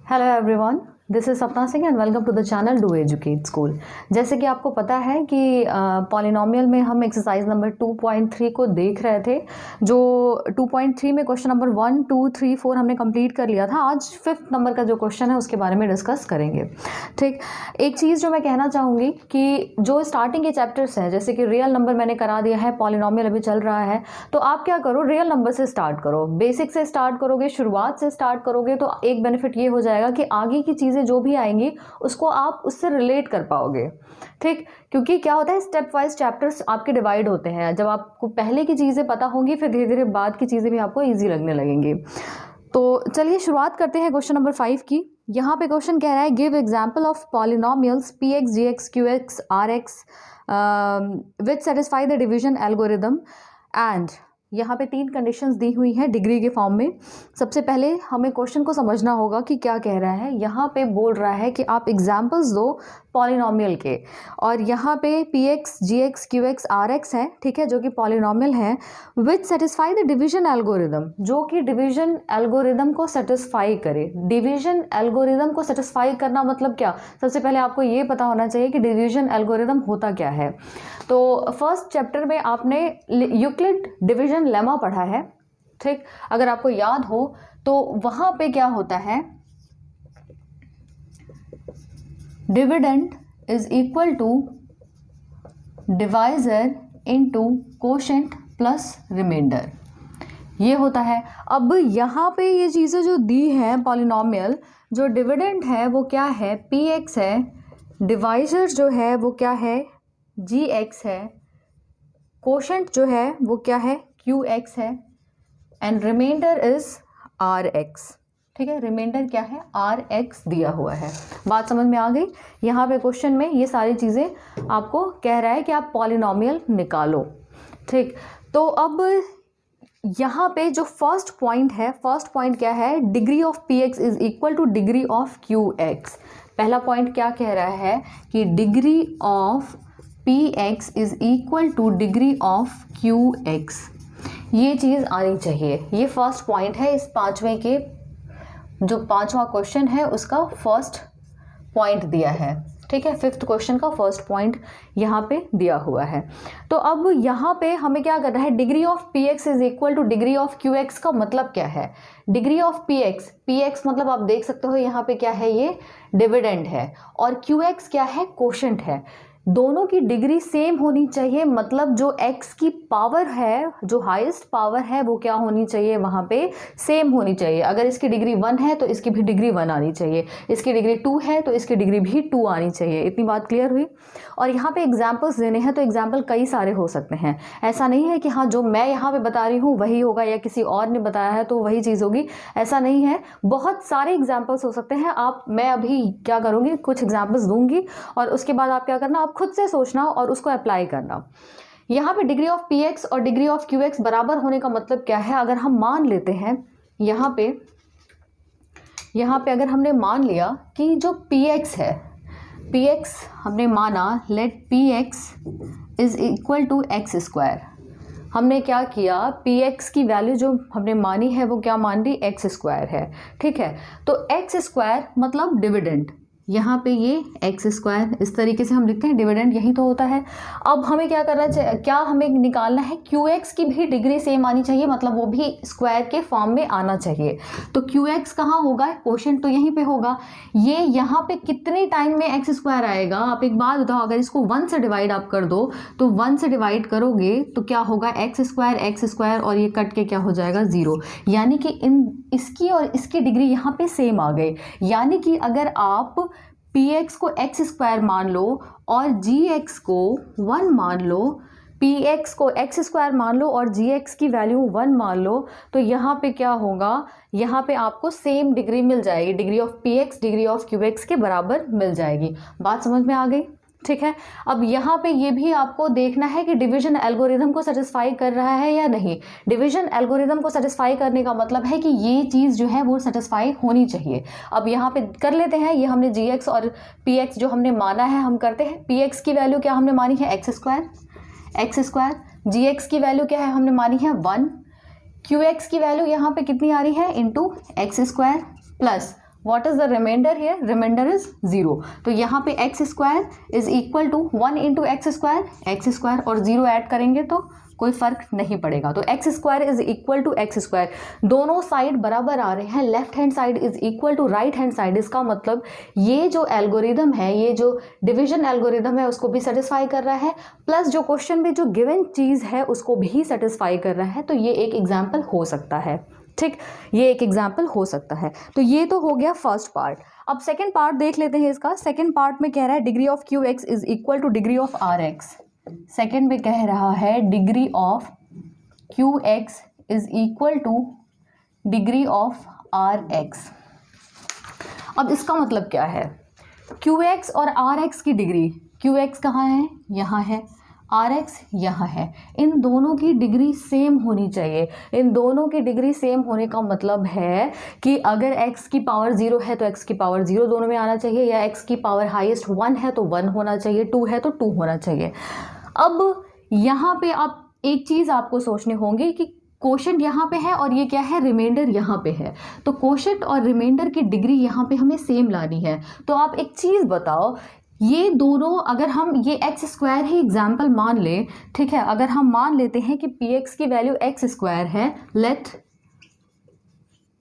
Hello everyone, this is Sapna Singh and welcome to the channel do educate school. जैसे कि आपको पता है कि पॉलिनोमियल में हम एक्सरसाइज नंबर 2.3 को देख रहे थे, जो 2.3 में क्वेश्चन नंबर 1, 2, 3, 4 हमने कंप्लीट कर लिया था। आज 5th नंबर का जो क्वेश्चन है उसके बारे में डिस्कस करेंगे। ठीक, एक चीज़ जो मैं कहना चाहूँगी कि जो स्टार्टिंग के चैप्टर्स हैं, जैसे कि रियल नंबर मैंने करा दिया है, पॉलिनोमियल अभी चल रहा है, तो आप क्या करो, रियल नंबर से स्टार्ट करो, बेसिक से स्टार्ट करोगे, शुरुआत से स्टार्ट करोगे, तो एक बेनिफिट ये हो जाएगा कि आगे की चीज़ें जो भी आएंगी उसको आप उससे रिलेट कर पाओगे। ठीक, क्योंकि क्या होता है, स्टेप वाइज चैप्टर्स आपके डिवाइड होते हैं। जब आपको पहले की चीज़ें पता होंगी, फिर धीरे धीरे बाद की चीज़ें भी आपको ईजी लगने लगेंगी। तो चलिए शुरुआत करते हैं क्वेश्चन नंबर 5 की। यहाँ पे क्वेश्चन कह रहा है, give example of polynomials p x, g x, q x, r x which satisfy the division algorithm and. यहाँ पे 3 कंडीशंस दी हुई हैं डिग्री के फॉर्म में। सबसे पहले हमें क्वेश्चन को समझना होगा कि क्या कह रहा है। यहाँ पे बोल रहा है कि आप एग्जाम्पल्स दो पॉलिनोमियल के, और यहाँ पे p x, g x, q x, r x है, ठीक है, जो कि पॉलिनोमियल है, which satisfy the division algorithm, जो कि डिवीजन एल्गोरिदम को सेटिस्फाई करे। डिवीजन एल्गोरिदम को सेटिस्फाई करना मतलब क्या? सबसे पहले आपको ये पता होना चाहिए कि डिवीजन एल्गोरिदम होता क्या है। तो फर्स्ट चैप्टर में आपने यूक्लिड डिवीजन लेमा पढ़ा है, ठीक, अगर आपको याद हो तो वहां पे क्या होता है, dividend is equal to divisor into quotient plus remainder, ये होता है। अब यहाँ पे ये चीज़ें जो दी हैं पॉलिनोमियल, जो डिविडेंड है वो क्या है, पी एक्स है, डिवाइजर जो है वो क्या है, जी एक्स है, कोशेंट जो है वो क्या है, क्यू एक्स है, and remainder is r x. ठीक है, रिमाइंडर क्या है, आर एक्स दिया हुआ है। बात समझ में आ गई। यहाँ पे क्वेश्चन में ये सारी चीज़ें आपको कह रहा है कि आप पॉलिनोमियल निकालो। ठीक, तो अब यहाँ पे जो फर्स्ट पॉइंट है, फर्स्ट पॉइंट क्या है, degree of P x is equal to degree of q x. पहला पॉइंट क्या कह रहा है कि degree of P x is equal to degree of q x, ये चीज़ आनी चाहिए। ये फर्स्ट पॉइंट है इस पांचवें के, जो 5वां क्वेश्चन है उसका फर्स्ट पॉइंट दिया है। ठीक है, 5th क्वेश्चन का फर्स्ट पॉइंट यहाँ पे दिया हुआ है। तो अब यहाँ पे हमें क्या करना है, degree of P x is equal to degree of q x का मतलब क्या है। डिग्री ऑफ पी एक्स मतलब आप देख सकते हो यहाँ पे क्या है, ये डिविडेंड है, और क्यू एक्स क्या है, कोशेंट है। दोनों की डिग्री सेम होनी चाहिए, मतलब जो x की पावर है, जो हाईएस्ट पावर है, वो क्या होनी चाहिए, वहाँ पे सेम होनी चाहिए। अगर इसकी डिग्री 1 है तो इसकी भी डिग्री 1 आनी चाहिए, इसकी डिग्री 2 है तो इसकी डिग्री भी 2 आनी चाहिए। इतनी बात क्लियर हुई। और यहाँ पे एग्जाम्पल्स देने हैं तो एग्जाम्पल कई सारे हो सकते हैं। ऐसा नहीं है कि हाँ जो मैं यहाँ पे बता रही हूँ वही होगा, या किसी और ने बताया है तो वही चीज़ होगी, ऐसा नहीं है। बहुत सारे एग्जाम्पल्स हो सकते हैं। मैं अभी क्या करूँगी, कुछ एग्जाम्पल्स दूंगी और उसके बाद आप क्या करना, आप खुद से सोचना और उसको अप्लाई करना। यहाँ पे डिग्री ऑफ पी एक्स और डिग्री ऑफ क्यू एक्स बराबर होने का मतलब क्या है, अगर हम मान लेते हैं यहाँ पे अगर हमने मान लिया कि जो पी एक्स है, पी एक्स हमने माना, let p x is equal to x square. हमने क्या किया, पी एक्स की वैल्यू जो हमने मानी है वो क्या मान ली, एक्स स्क्वायर है। ठीक है, तो एक्स स्क्वायर मतलब डिविडेंड, यहाँ पे ये एक्स स्क्वायर, इस तरीके से हम लिखते हैं, डिविडेंड यही तो होता है। अब हमें क्या करना चाहिए, क्या हमें निकालना है, क्यू एक्स की भी डिग्री सेम आनी चाहिए, मतलब वो भी स्क्वायर के फॉर्म में आना चाहिए। तो क्यू एक्स कहाँ होगा, क्वोशिएंट तो यहीं पे होगा। ये यहाँ पे कितने टाइम में एक्स स्क्वायर आएगा, आप एक बात बताओ, अगर इसको 1 से डिवाइड आप कर दो तो 1 से डिवाइड करोगे तो क्या होगा, एक्स स्क्वायर, और ये कट के क्या हो जाएगा, 0। यानी कि इसकी और इसकी डिग्री यहाँ पे सेम आ गई। यानी कि अगर आप पी एक्स को एक्स स्क्वायर मान लो और जी एक्स को 1 मान लो, पी एक्स को एक्स स्क्वायर मान लो और जी एक्स की वैल्यू 1 मान लो, तो यहाँ पे क्या होगा, यहाँ पे आपको सेम डिग्री मिल जाएगी, degree of P x degree of q x के बराबर मिल जाएगी। बात समझ में आ गई। ठीक है, अब यहाँ पे ये भी आपको देखना है कि डिवीजन एल्गोरिथम को सेटिस्फाई कर रहा है या नहीं। डिवीजन एल्गोरिथम को सेटिस्फाई करने का मतलब है कि ये चीज़ जो है वो सेटिस्फाई होनी चाहिए। अब यहाँ पे कर लेते हैं, ये हमने जी एक्स और पी एक्स जो हमने माना है हम करते हैं। पी एक्स की वैल्यू क्या हमने मानी है, एक्स स्क्वायर, जी एक्स की वैल्यू क्या है हमने मानी है 1, क्यू एक्स की वैल्यू यहाँ पे कितनी आ रही है, into x square plus what is the remainder here? Remainder is 0। तो यहाँ पे x square is equal to 1 into x square और 0 ऐड करेंगे तो कोई फर्क नहीं पड़ेगा। तो x square is equal to x square, दोनों साइड बराबर आ रहे हैं, left hand side is equal to right hand side. इसका मतलब ये जो एल्गोरिदम है, ये जो डिवीजन एल्गोरिदम है उसको भी सेटिस्फाई कर रहा है, प्लस जो क्वेश्चन में जो गिवन चीज़ है उसको भी सेटिस्फाई कर रहा है। तो ये एक एग्जाम्पल हो सकता है, ठीक, ये एक एग्जाम्पल हो सकता है। तो ये तो हो गया फर्स्ट पार्ट। अब सेकेंड पार्ट देख लेते हैं इसका। सेकेंड पार्ट में कह रहा है degree of q x is equal to degree of r x. Second में कह रहा है degree of q x is equal to degree of r x. अब इसका मतलब क्या है? क्यू एक्स और आर एक्स की डिग्री, क्यू एक्स कहाँ है? यहाँ है, आर एक्स यहाँ है, इन दोनों की डिग्री सेम होनी चाहिए। इन दोनों की डिग्री सेम होने का मतलब है कि अगर x की पावर 0 है तो x की पावर 0 दोनों में आना चाहिए, या x की पावर हाईएस्ट 1 है तो 1 होना चाहिए, 2 है तो 2 होना चाहिए। अब यहाँ पे आप एक चीज़ आपको सोचनी होगी कि कोशेंट यहाँ पे है और ये क्या है? रिमाइंडर यहाँ पे है। तो कोशेंट और रिमाइंडर की डिग्री यहाँ पे हमें सेम लानी है। तो आप एक चीज़ बताओ, ये दोनों अगर हम ये एक्स स्क्वायर ही एग्जाम्पल मान लें, ठीक है, अगर हम मान लेते हैं कि पी एक्स की वैल्यू एक्स स्क्वायर है, let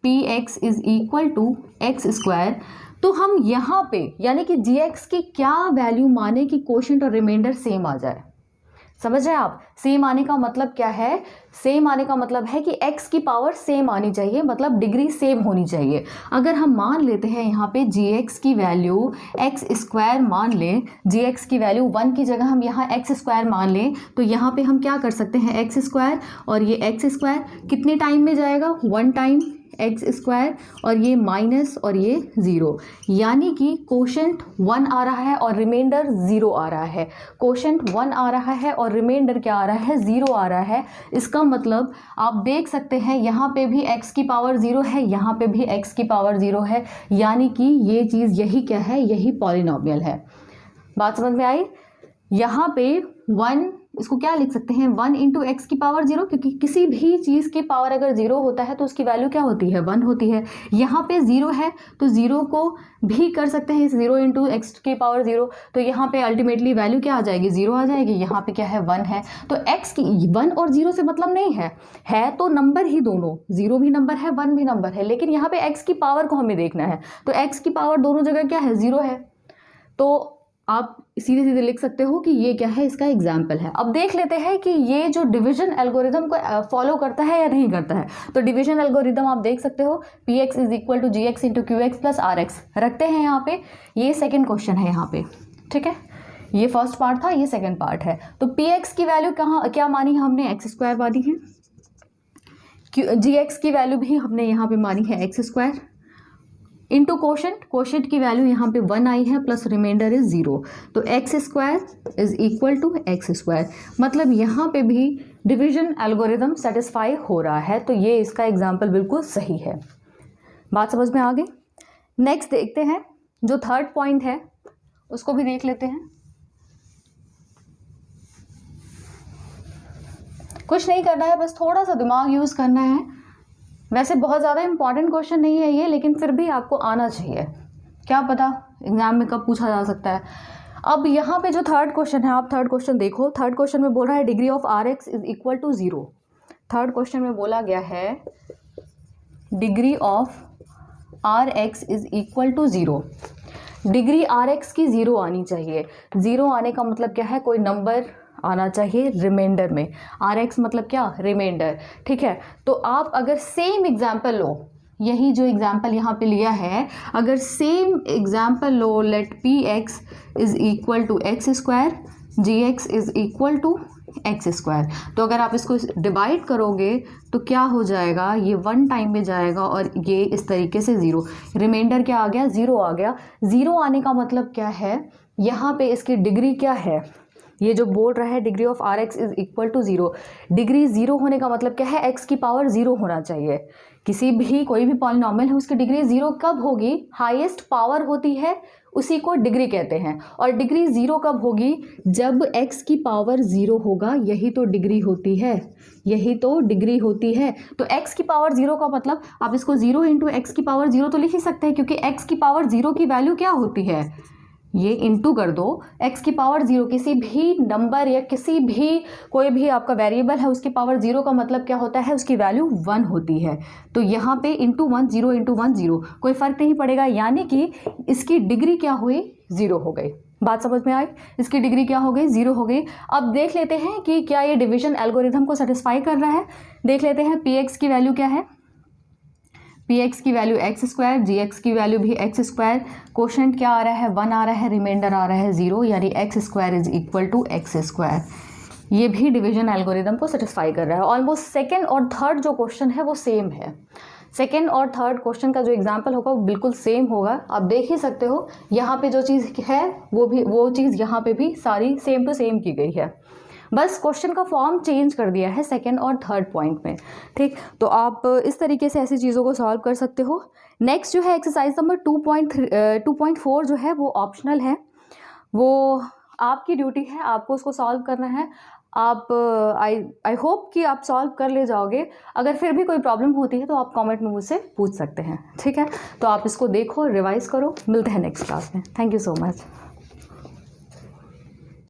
p x is equal to x square, तो हम यहाँ पे यानी कि जी एक्स की क्या वैल्यू माने कि कोशेंट और रिमाइंडर सेम आ जाए? समझ रहे हैं आप? सेम आने का मतलब क्या है? सेम आने का मतलब है कि x की पावर सेम आनी चाहिए, मतलब डिग्री सेम होनी चाहिए। अगर हम मान लेते हैं यहाँ पे gx की वैल्यू एक्स स्क्वायर मान लें, gx की वैल्यू 1 की जगह हम यहाँ एक्स स्क्वायर मान लें, तो यहाँ पे हम क्या कर सकते हैं? एक्स स्क्वायर और ये एक्स स्क्वायर कितने टाइम में जाएगा? 1 टाइम एक्स स्क्वायर और ये माइनस और ये 0, यानी कि कोशेंट 1 आ रहा है और रिमाइंडर 0 आ रहा है। कोशेंट 1 आ रहा है और रिमाइंडर क्या आ रहा है? 0 आ रहा है। इसका मतलब आप देख सकते हैं यहाँ पे भी x की पावर 0 है, यहाँ पे भी x की पावर 0 है, यानी कि ये चीज़ यही क्या है? यही पॉलिनोमियल है। बात समझ में आई? यहाँ पे 1, इसको क्या लिख सकते हैं? 1 इंटू एक्स की पावर 0, क्योंकि किसी भी चीज़ की पावर अगर 0 होता है तो उसकी वैल्यू क्या होती है? 1 होती है। यहाँ पे 0 है तो 0 को भी कर सकते हैं 0 इंटू एक्स की पावर 0, तो यहाँ पे अल्टीमेटली वैल्यू क्या आ जाएगी? 0 आ जाएगी। यहाँ पे क्या है? 1 है। तो x की 1 और 0 से मतलब नहीं है तो नंबर ही दोनों, 0 भी नंबर है 1 भी नंबर है, लेकिन यहाँ पे x की पावर को हमें देखना है, तो x की पावर दोनों जगह क्या है? 0 है। तो आप सीधे सीधे लिख सकते हो कि ये क्या है? इसका एग्जाम्पल है। अब देख लेते हैं कि ये जो डिवीजन एल्गोरिदम को फॉलो करता है या नहीं करता है। तो डिवीजन एल्गोरिदम आप देख सकते हो, p x is equal to g x into q x plus r x रखते हैं यहाँ पे। ये सेकेंड क्वेश्चन है यहाँ पे, ठीक है, ये फर्स्ट पार्ट था, ये सेकेंड पार्ट है। तो पी एक्स की वैल्यू क्या मानी है हमने? एक्स स्क्वायर मानी है। जी एक्स की वैल्यू भी हमने यहाँ पे मानी है एक्स स्क्वायर इंटू कोशेंट की वैल्यू यहाँ पे 1 आई है प्लस रिमाइंडर इज 0, तो x square is equal to x square. मतलब यहाँ पे भी डिवीजन एल्गोरिदम सेटिस्फाई हो रहा है, तो ये इसका एग्जाम्पल बिल्कुल सही है। बात समझ में आ गई? नेक्स्ट देखते हैं, जो थर्ड पॉइंट है उसको भी देख लेते हैं। कुछ नहीं करना है, बस थोड़ा सा दिमाग यूज़ करना है। वैसे बहुत ज़्यादा इंपॉर्टेंट क्वेश्चन नहीं है ये, लेकिन फिर भी आपको आना चाहिए, क्या पता एग्जाम में कब पूछा जा सकता है। अब यहाँ पे जो थर्ड क्वेश्चन है, आप थर्ड क्वेश्चन देखो। थर्ड क्वेश्चन में बोल रहा है degree of r x is equal to 0। Third question में बोला गया है degree of r x is equal to 0। Degree r x की 0 आनी चाहिए। 0 आने का मतलब क्या है? कोई नंबर आना चाहिए रिमाइंडर में। आर एक्स मतलब क्या? रिमाइंडर, ठीक है। तो आप अगर सेम एग्जाम्पल लो, यही जो एग्जाम्पल यहाँ पे लिया है, अगर सेम एग्जाम्पल लो, let p x is equal to x square, g x is equal to x square, तो अगर आप इसको डिवाइड करोगे तो क्या हो जाएगा? ये 1 टाइम में जाएगा और ये इस तरीके से 0, रिमाइंडर क्या आ गया? 0 आ गया। 0 आने का मतलब क्या है? यहाँ पे इसकी डिग्री क्या है? ये जो बोल रहा है degree of r x is equal to 0, degree 0 होने का मतलब क्या है? एक्स की पावर 0 होना चाहिए। किसी भी कोई भी पॉलिनोमियल है उसकी डिग्री 0 कब होगी? हाईएस्ट पावर होती है उसी को डिग्री कहते हैं। और डिग्री ज़ीरो कब होगी? जब x की पावर ज़ीरो होगा, यही तो डिग्री होती है, यही तो डिग्री होती है। तो x की पावर ज़ीरो का मतलब आप इसको 0 इंटू एक्स की पावर ज़ीरो तो लिख ही सकते हैं, क्योंकि x की पावर ज़ीरो की वैल्यू क्या होती है, ये इंटू कर दो x की पावर ज़ीरो, किसी भी नंबर या किसी भी कोई भी आपका वेरिएबल है उसकी पावर ज़ीरो का मतलब क्या होता है, उसकी वैल्यू 1 होती है। तो यहाँ पे इंटू 1 0 इंटू 1 0, कोई फ़र्क नहीं पड़ेगा, यानी कि इसकी डिग्री क्या हुई, 0 हो गई। बात समझ में आई? इसकी डिग्री क्या हो गई, 0 हो गई। अब देख लेते हैं कि क्या ये डिवीजन एल्गोरिथम को सेटिस्फाई कर रहा है। देख लेते हैं पी एक्स की वैल्यू क्या है। पी एक्स की value x square, g x की वैल्यू भी एक्स स्क्वायर, क्वोशंट क्या आ रहा है, 1 आ रहा है, रिमाइंडर आ रहा है 0, यानी x square is equal to x square. ये भी डिवीजन एल्गोरिथम को सेटिस्फाई कर रहा है। ऑलमोस्ट सेकेंड और थर्ड जो क्वेश्चन है वो सेम है। सेकेंड और थर्ड क्वेश्चन का जो एग्जाम्पल होगा वो बिल्कुल सेम होगा। आप देख ही सकते हो यहाँ पे जो चीज़ है वो चीज़ यहाँ पे भी सारी सेम टू सेम की गई है, बस क्वेश्चन का फॉर्म चेंज कर दिया है सेकंड और थर्ड पॉइंट में। ठीक, तो आप इस तरीके से ऐसी चीज़ों को सॉल्व कर सकते हो। नेक्स्ट जो है एक्सरसाइज नंबर 2.4 जो है वो ऑप्शनल है, वो आपकी ड्यूटी है, आपको उसको सॉल्व करना है। आप आई होप कि आप सॉल्व कर ले जाओगे। अगर फिर भी कोई प्रॉब्लम होती है तो आप कमेंट में मुझसे पूछ सकते हैं। ठीक है, तो आप इसको देखो, रिवाइज करो। मिलते हैं नेक्स्ट क्लास में। Thank you so much.